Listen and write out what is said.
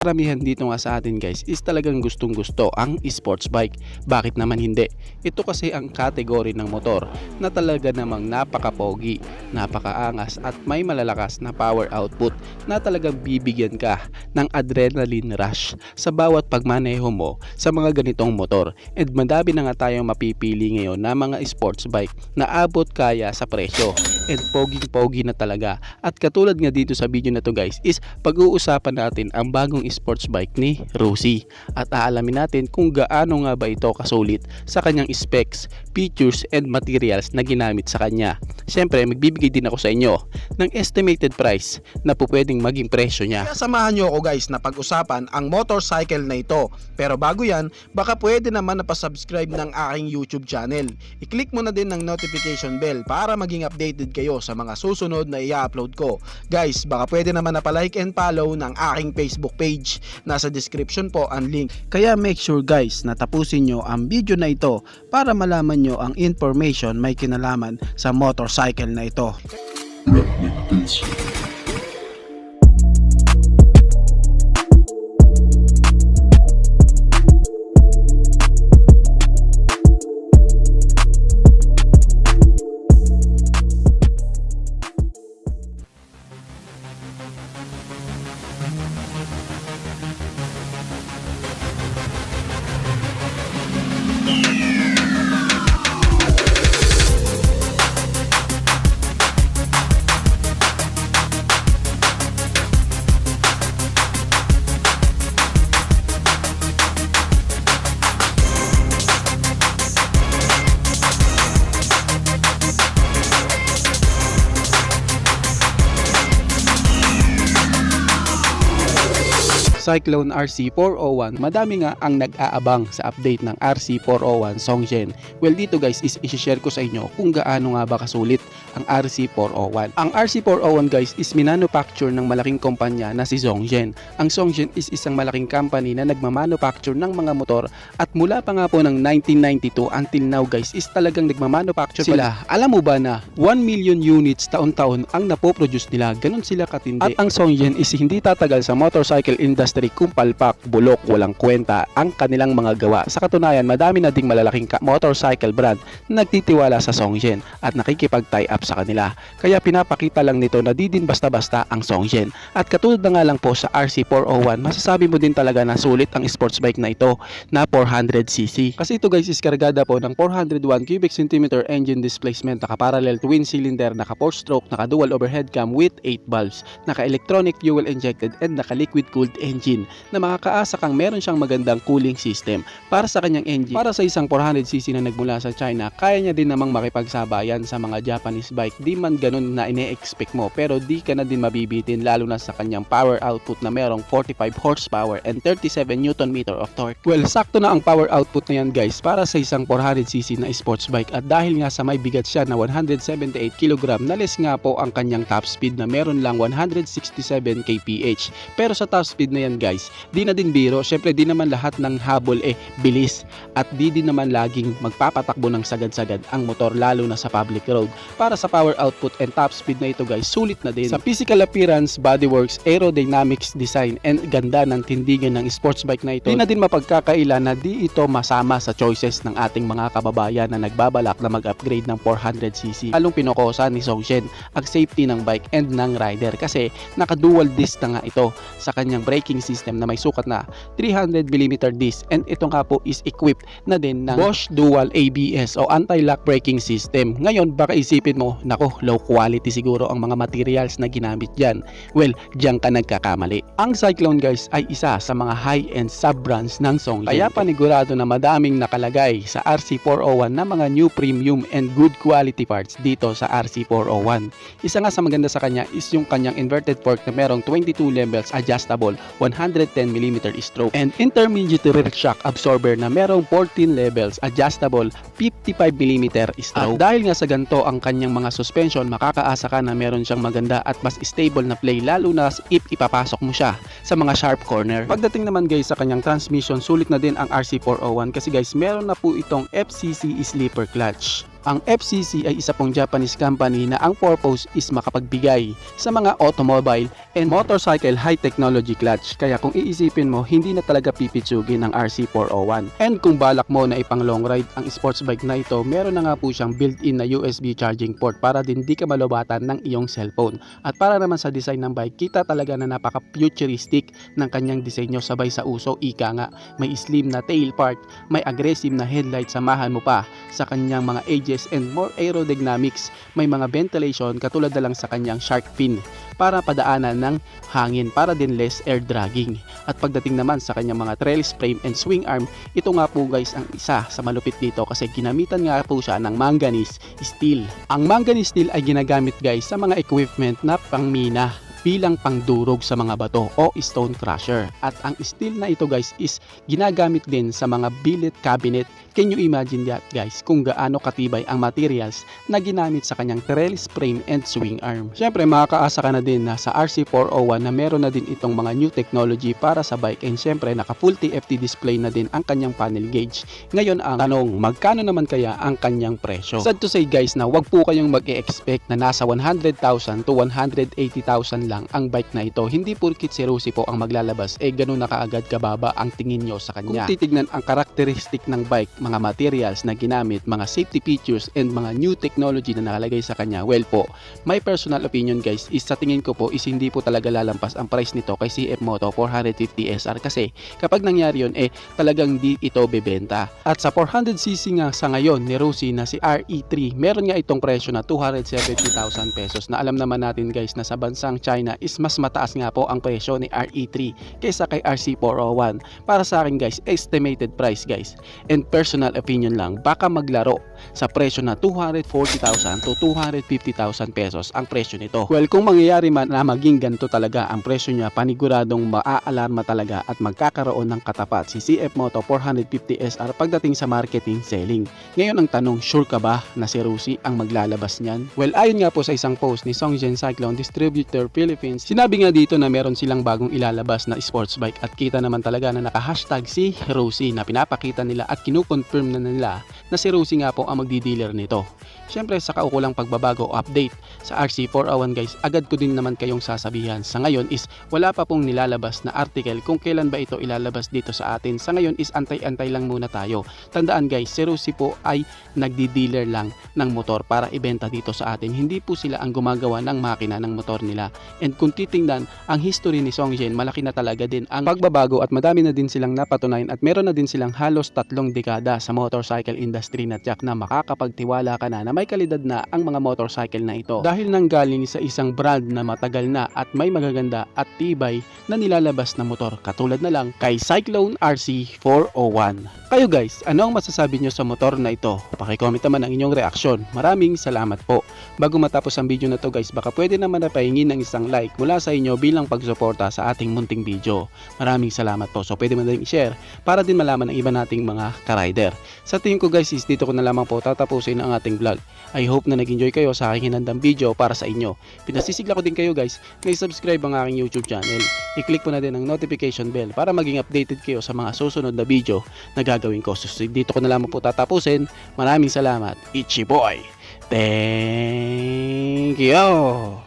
Karamihan dito nga sa atin guys is talagang gustong gusto ang sports bike. Bakit naman hindi? Ito kasi ang kategory ng motor na talaga namang napaka-pogi, napakaangas at may malalakas na power output na talagang bibigyan ka ng adrenaline rush sa bawat pagmaneho mo sa mga ganitong motor. And madami na nga tayong mapipili ngayon na mga sports bike na abot kaya sa presyo. And pogi-pogi na talaga. At katulad nga dito sa video na to guys is pag-uusapan natin ang bagong sports bike ni Rossi at aalamin natin kung gaano nga ba ito kasulit sa kanyang specs, features and materials na ginamit sa kanya. Siyempre magbibigay din ako sa inyo ng estimated price na po pwedeng maging presyo niya. Kaya samahan nyo ako guys na pag-usapan ang motorcycle na ito. Pero bago yan, baka pwede naman na pa-subscribe ng aking YouTube channel. I-click mo na din ng notification bell para maging updated kayo sa mga susunod na i-upload ko. Guys, baka pwede naman na pa-like and follow ng aking Facebook page. Nasa description po ang link. Kaya make sure guys na tapusin nyo ang video na ito para malaman nyo ang information may kinalaman sa motorcycle na ito. Cyclone RC401, madami nga ang nag-aabang sa update ng RC401 Songzhen. Well dito guys is i-share ko sa inyo kung gaano nga ba kasulit ang RC401. Ang RC401 guys is minanufacture ng malaking kumpanya na si Songzhen. Ang Songzhen is isang malaking company na nagmamanufacture ng mga motor at mula pa nga po ng 1992 until now guys is talagang nagmamanufacture sila. Alam mo ba na 1 million units taon-taon ang napoproduce nila, ganun sila katindi. At ang Songzhen is hindi tatagal sa motorcycle industry kung palpak, bulok, walang kwenta ang kanilang mga gawa. Sa katunayan, madami na ding malalaking motorcycle brand na nagtitiwala sa Songzhen at nakikipag-tie up sa kanila. Kaya pinapakita lang nito na di din basta-basta ang Songzhen. At katulad na nga lang po sa RC401, masasabi mo din talaga na sulit ang sports bike na ito na 400cc. Kasi ito guys is kargada po ng 401 cubic centimeter engine displacement, naka-parallel twin cylinder, naka-4 stroke, naka-dual overhead cam with 8 valves, naka-electronic fuel injected and naka-liquid cooled engine na makakaasa kang meron siyang magandang cooling system para sa kanyang engine. Para sa isang 400cc na nagmula sa China, kaya niya din namang makipagsabayan sa mga Japanese bike. Di man ganun na ine-expect mo, pero di ka na din mabibitin lalo na sa kanyang power output na merong 45 horsepower and 37 Nm of torque. Well, sakto na ang power output na yan guys para sa isang 400cc na sports bike at dahil nga sa may bigat siya na 178 kg, nalis nga po ang kanyang top speed na meron lang 167 kph. Pero sa top speed na yan guys, di na din biro. Syempre di naman lahat ng habol bilis at di din naman laging magpapatakbo ng sagad-sagad ang motor lalo na sa public road. Para sa power output and top speed na ito guys, sulit na din. Sa physical appearance, bodyworks, aerodynamics, design and ganda ng tindigan ng sports bike na ito, di na din mapagkakaila na di ito masama sa choices ng ating mga kababayan na nagbabalak na mag-upgrade ng 400cc. Halong pinokosa ni Songzhen ang safety ng bike and ng rider kasi naka-dual disc na nga ito sa kanyang braking system na may sukat na 300mm disc and ito nga po is equipped na din ng Bosch Dual ABS o anti-lock braking system. Ngayon baka isipin mo, nako low quality siguro ang mga materials na ginamit dyan. Well, diyan ka nagkakamali. Ang Cyclone guys ay isa sa mga high-end sub-brands ng Songzhen. Kaya panigurado na madaming nakalagay sa RC401 na mga new premium and good quality parts dito sa RC401. Isa nga sa maganda sa kanya is yung kanyang inverted fork na merong 22 levels adjustable 110mm stroke and intermediate rear shock absorber na merong 14 levels adjustable 55mm stroke. At dahil nga sa ganito ang kanyang mga suspension, makakaasa ka na meron siyang maganda at mas stable na play lalo na if ipapasok mo siya sa mga sharp corner. Pagdating naman guys sa kanyang transmission, sulit na din ang RC401 kasi guys meron na po itong FCC sleeper clutch. Ang FCC ay isa pong Japanese company na ang purpose is makapagbigay sa mga automobile and motorcycle high technology clutch. Kaya kung iisipin mo, hindi na talaga pipitsugin ang RC401. And kung balak mo na ipang long ride ang sports bike na ito, meron na nga po siyang built-in na USB charging port para din di ka malobatan ng iyong cellphone. At para naman sa design ng bike, kita talaga na napaka-futuristic ng kanyang disenyo sabay sa uso. Ika nga, may slim na tail part, may aggressive na headlight, samahan mo pa sa kanyang mga edges and more aerodynamics. May mga ventilation katulad na lang sa kanyang shark fin para padaanan ng hangin para din less air dragging. At pagdating naman sa kanyang mga trellis frame and swing arm, ito nga po guys ang isa sa malupit dito kasi ginamitan nga po siya ng manganese steel. Ang manganese steel ay ginagamit guys sa mga equipment na pangmina bilang pangdurog sa mga bato o stone crusher. At ang steel na ito guys is ginagamit din sa mga billet cabinet. Can you imagine that guys kung gaano katibay ang materials na ginamit sa kanyang trellis frame and swing arm. Syempre makakaasa ka na din na sa RC401 na meron na din itong mga new technology para sa bike, and syempre naka full TFT display na din ang kanyang panel gauge. Ngayon ang tanong, magkano naman kaya ang kanyang presyo? Sad to say guys na wag po kayong mag-e-expect na nasa 100,000 to 180,000 lang ang bike na ito. Hindi porkit si Rusi po ang maglalabas ganun na kaagad kababa ang tingin nyo sa kanya. Kung titignan ang karakteristik ng bike, mga materials na ginamit, mga safety features and mga new technology na nakalagay sa kanya, well po, my personal opinion guys is sa tingin ko po is hindi po talaga lalampas ang price nito kay CF Moto 450 SR kasi kapag nangyari yun talagang di ito bebenta. At sa 400cc nga sa ngayon ni Rusi na si RE3, meron nga itong presyo na 270,000 pesos na alam naman natin guys na sa bansang China is mas mataas nga po ang presyo ni RE3 kaysa kay RC401. Para sa akin guys, estimated price guys and personal opinion lang, baka maglaro sa presyo na 240,000 to 250,000 pesos ang presyo nito. Well, kung mangyayari man na maging ganito talaga ang presyo niya, paniguradong maaalarma talaga at magkakaroon ng katapat si CF Moto 450 SR pagdating sa marketing selling. Ngayon ang tanong, sure ka ba na si Rusi ang maglalabas niyan? Well, ayon nga po sa isang post ni Songjen Cyclone Distributor Philippines, sinabi nga dito na meron silang bagong ilalabas na sports bike at kita naman talaga na naka-hashtag si Rusi na pinapakita nila at kinukonfirm na nila na si Rusi nga po ang magdi-dealer nito. Syempre sa kaukulang pagbabago o update sa RC401 guys, agad ko din naman kayong sasabihan. Sa ngayon is wala pa pong nilalabas na article kung kailan ba ito ilalabas dito sa atin. Sa ngayon is antay-antay lang muna tayo. Tandaan guys, si Rusi po ay nagdi-dealer lang ng motor para ibenta dito sa atin. Hindi po sila ang gumagawa ng makina ng motor nila. And kung titingnan ang history ni Songjen, malaki na talaga din ang pagbabago at madami na din silang napatunayan at meron na din silang halos 3 dekada sa motorcycle industry na tiyak na makakapagtiwala ka na may kalidad na ang mga motorcycle na ito dahil nanggaling sa isang brand na matagal na at may magaganda at tibay na nilalabas na motor katulad na lang kay Cyclone RC401. Kayo guys, ano ang masasabi nyo sa motor na ito? Pakicomment naman ang inyong reaksyon. Maraming salamat po. Bago matapos ang video na to guys, baka pwede naman na pahingin ng isang like mula sa inyo bilang pagsuporta sa ating munting video. Maraming salamat po. So pwede mo na rin i-share para din malaman ng iba nating mga ka-rider. Sa tingin ko guys is dito ko na lamang po tatapusin ang ating vlog. I hope na nag-enjoy kayo sa aking hinandang video para sa inyo. Pinasisigla ko din kayo guys na i-subscribe ang aking YouTube channel. I-click po na din ang notification bell para maging updated kayo sa mga susunod na video na gagawin ko. So dito ko na lamang po tatapusin. Maraming salamat. Ichi boy. Thank you.